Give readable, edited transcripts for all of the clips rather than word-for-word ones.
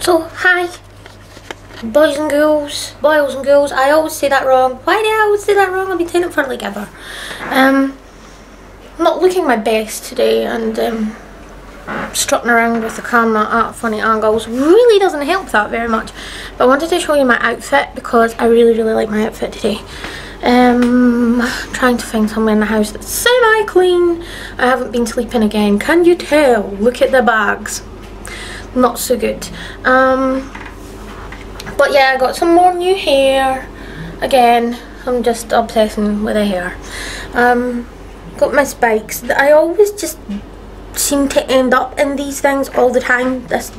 So, hi, boys and girls, I always say that wrong. Why do I always say that wrong? I've been saying it for like ever. I'm not looking my best today, and strutting around with the camera at funny angles really doesn't help that very much. But I wanted to show you my outfit because I really like my outfit today. Trying to find somewhere in the house that's semi-clean. I haven't been sleeping again, can you tell? Look at the bags. Not so good. But yeah, I got some more new hair. Again, I'm just obsessing with the hair. Got my spikes. I always just seem to end up in these things all the time. This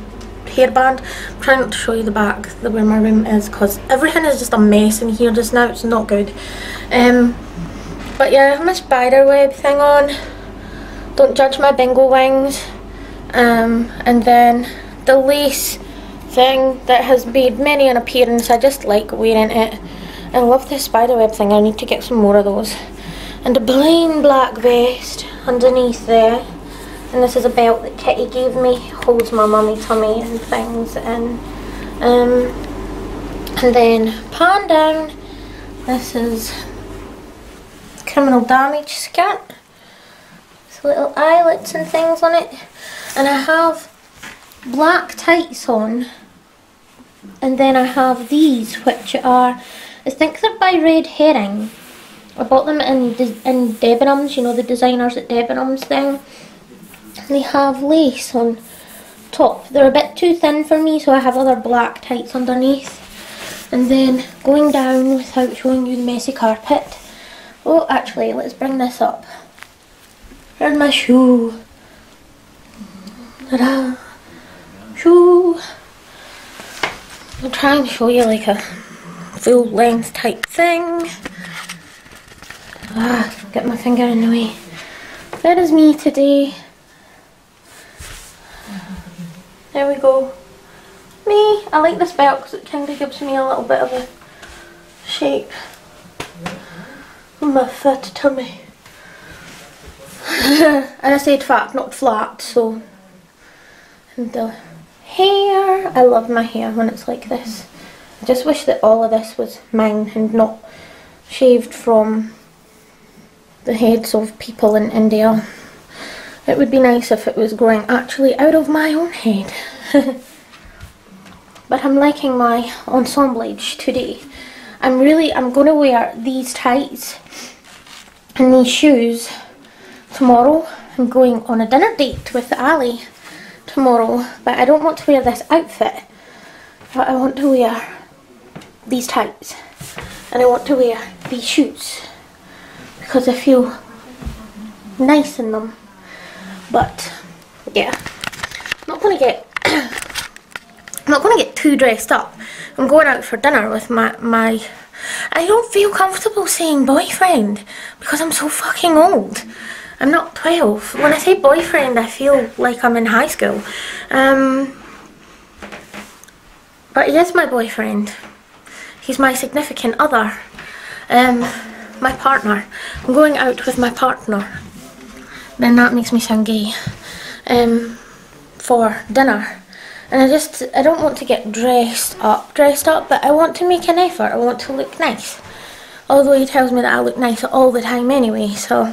hairband. I'm trying not to show you the back, where my room is, because everything is just a mess in here just now. It's not good. But yeah, I have my spider web thing on. Don't judge my bingo wings. And then the lace thing that has made many an appearance. I just like wearing it. I love this spiderweb thing. I need to get some more of those. And a plain black vest underneath there. And this is a belt that Kitty gave me. Holds my mummy tummy and things. And then pan down. This is criminal damage skirt. With little eyelets and things on it. And I have black tights on, and then I have these, which are, I think they're by Red Herring. I bought them in Debenhams, you know, the designers at Debenhams thing. And they have lace on top. They're a bit too thin for me, so I have other black tights underneath. And then going down without showing you the messy carpet. Oh, actually, let's bring this up. Here's my shoe. Ta-da! Shoe! I'll try and show you like a full length type thing. Get my finger in the way. There is me today. There we go. Me! I like this belt because it kind of gives me a little bit of a shape on my fat tummy. And I said fat, not flat, so. And the hair, I love my hair when it's like this. I just wish that all of this was mine and not shaved from the heads of people in India. It would be nice if it was growing actually out of my own head. But I'm liking my ensemblage today. I'm going to wear these tights and these shoes tomorrow. I'm going on a dinner date with Ali tomorrow, but I don't want to wear this outfit, but I want to wear these tights and I want to wear these shoes because I feel nice in them. But yeah, I'm not gonna get too dressed up. I'm going out for dinner with my I don't feel comfortable saying boyfriend because I'm so fucking old. I'm not 12. When I say boyfriend, I feel like I'm in high school. But he is my boyfriend. He's my significant other. My partner. I'm going out with my partner. Then that makes me sound gay. For dinner. And I don't want to get dressed up, but I want to make an effort. I want to look nice. Although he tells me that I look nice all the time anyway, so.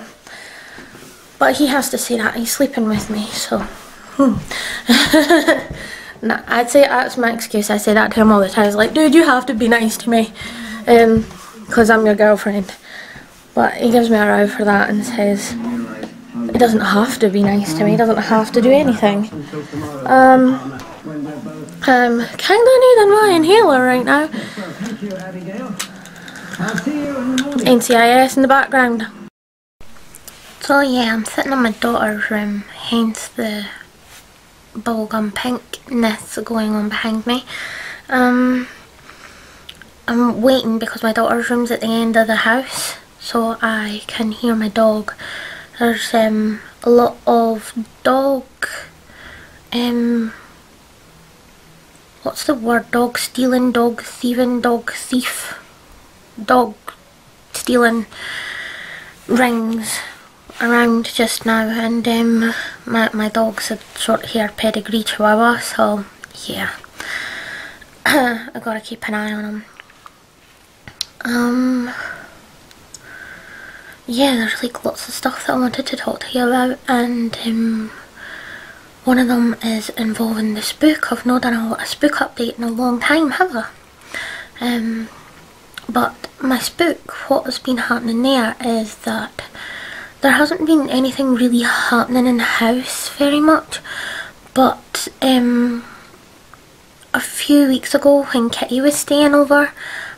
But he has to say that, he's sleeping with me, so. Nah, I'd say that's my excuse. I say that to him all the time. He's like, dude, you have to be nice to me. Because I'm your girlfriend. But he gives me a row for that and says, he doesn't have to be nice to me, he doesn't have to do anything. Kinda needing my inhaler right now. NCIS in the background. So yeah, I'm sitting in my daughter's room, hence the bubblegum pinkness going on behind me. I'm waiting because my daughter's room's at the end of the house, so I can hear my dog. There's a lot of dog, what's the word, dog stealing, dog thieving, dog thief, dog stealing rings around just now, and my dog's a short hair pedigree chihuahua, so yeah, I gotta keep an eye on them. Yeah, there's like lots of stuff that I wanted to talk to you about, and one of them is involving the spook. I've not done a spook update in a long time, have I? But my spook, what has been happening there is that there hasn't been anything really happening in the house very much, but a few weeks ago when Kitty was staying over,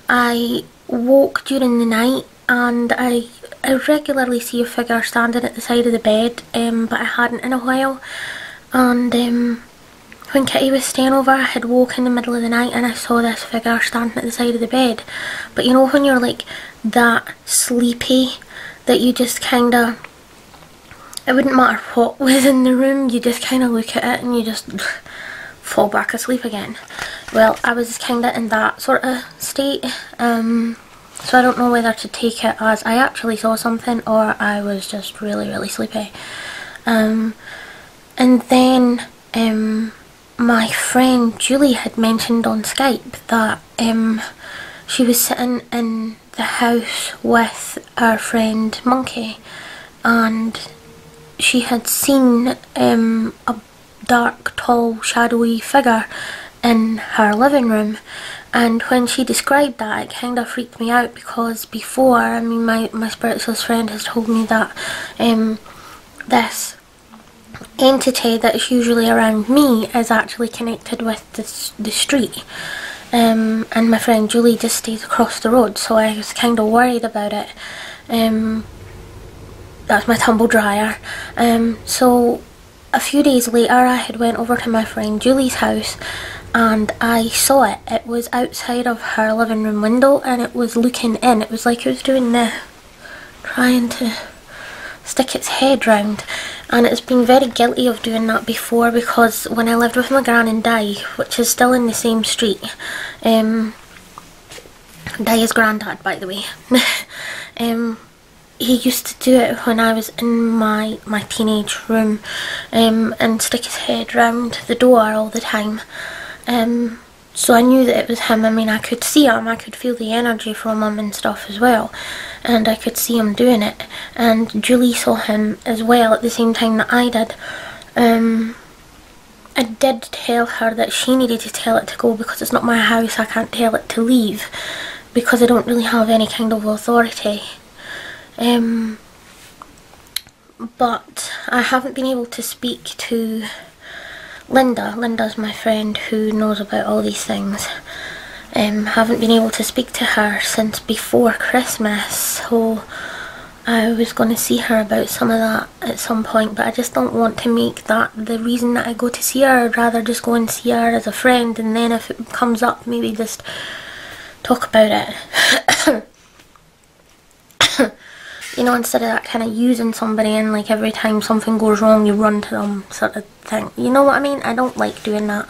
I woke during the night and I regularly see a figure standing at the side of the bed, but I hadn't in a while. And when Kitty was staying over, I had woke in the middle of the night and I saw this figure standing at the side of the bed. But you know when you're like that sleepy that you just kinda, it wouldn't matter what was in the room, you just kinda look at it and you just fall back asleep again. Well, I was kinda in that sort of state, so I don't know whether to take it as I actually saw something or I was just really sleepy. And then my friend Julie had mentioned on Skype that she was sitting in the house with our friend Monkey, and she had seen a dark, tall, shadowy figure in her living room. And when she described that, it kind of freaked me out, because before, I mean, my spiritualist friend has told me that this entity that is usually around me is actually connected with the street. And my friend Julie just stays across the road, so I was kind of worried about it. That's my tumble dryer. So a few days later I had went over to my friend Julie's house and I saw it. It was outside of her living room window and it was looking in. It was like it was doing the, trying to stick its head round, and it's been very guilty of doing that before, because when I lived with my gran and Di, which is still in the same street, Di is granddad, by the way, he used to do it when I was in my teenage room, and stick his head round the door all the time. So I knew that it was him. I mean, I could see him, I could feel the energy from him and stuff as well, and I could see him doing it, and Julie saw him as well at the same time that I did. I did tell her that she needed to tell it to go, because it's not my house, I can't tell it to leave, because I don't really have any kind of authority. But I haven't been able to speak to Linda. Linda's my friend who knows about all these things. Haven't been able to speak to her since before Christmas, so I was going to see her about some of that at some point, but I just don't want to make that the reason that I go to see her. I'd rather just go and see her as a friend, and then if it comes up, maybe just talk about it. You know, instead of that kind of using somebody and like every time something goes wrong you run to them sort of thing. You know what I mean? I don't like doing that.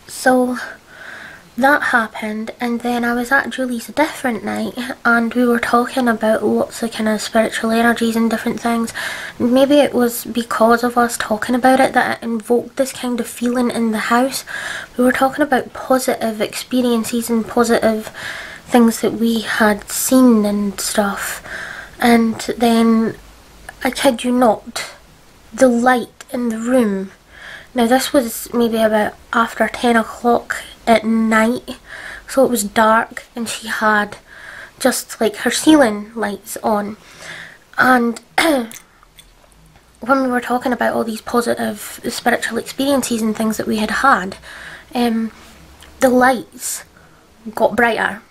So that happened, and then I was at Julie's a different night and we were talking about lots of kind of spiritual energies and different things. Maybe it was because of us talking about it that it invoked this kind of feeling in the house. We were talking about positive experiences and positive things that we had seen and stuff, and then, I kid you not, the light in the room, now this was maybe about after 10 o'clock at night, so it was dark and she had just like her ceiling lights on, and when we were talking about all these positive spiritual experiences and things that we had had, the lights got brighter.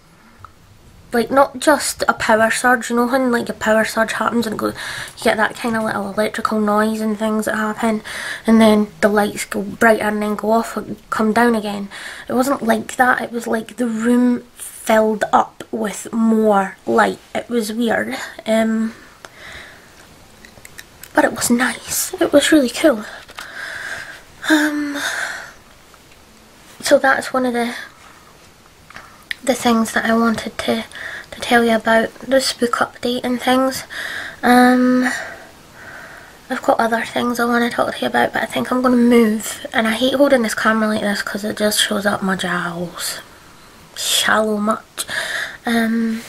Like, not just a power surge, you know when like a power surge happens and it goes, you get that kind of little electrical noise and things that happen, and then the lights go brighter and then go off and come down again. It wasn't like that, it was like the room filled up with more light. It was weird, but it was nice. It was really cool. So that's one of the things that I wanted to tell you about the spook update and things. I've got other things I want to talk to you about, but I think I'm going to move. And I hate holding this camera like this because it just shows up my jowls. Shallow much. I'm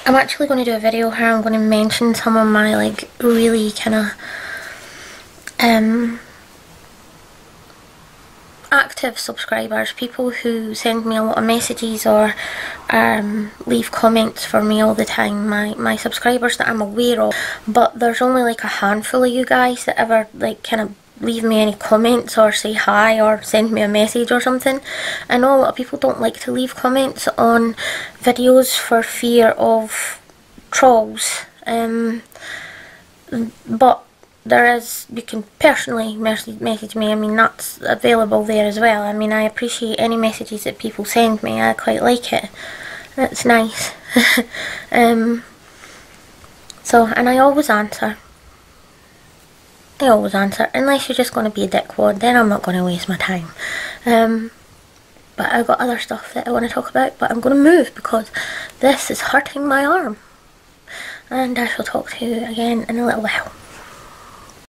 actually going to do a video here. I'm going to mention some of my like really kind of active subscribers, people who send me a lot of messages or leave comments for me all the time, my subscribers that I'm aware of, but there's only like a handful of you guys that ever like kind of leave me any comments or say hi or send me a message or something. I know a lot of people don't like to leave comments on videos for fear of trolls, but there is, you can personally message me. I mean, that's available there as well. I mean, I appreciate any messages that people send me. I quite like it. It's nice. So, and I always answer. I always answer. Unless you're just going to be a dickwad, then I'm not going to waste my time. But I've got other stuff that I want to talk about, but I'm going to move because this is hurting my arm. And I shall talk to you again in a little while.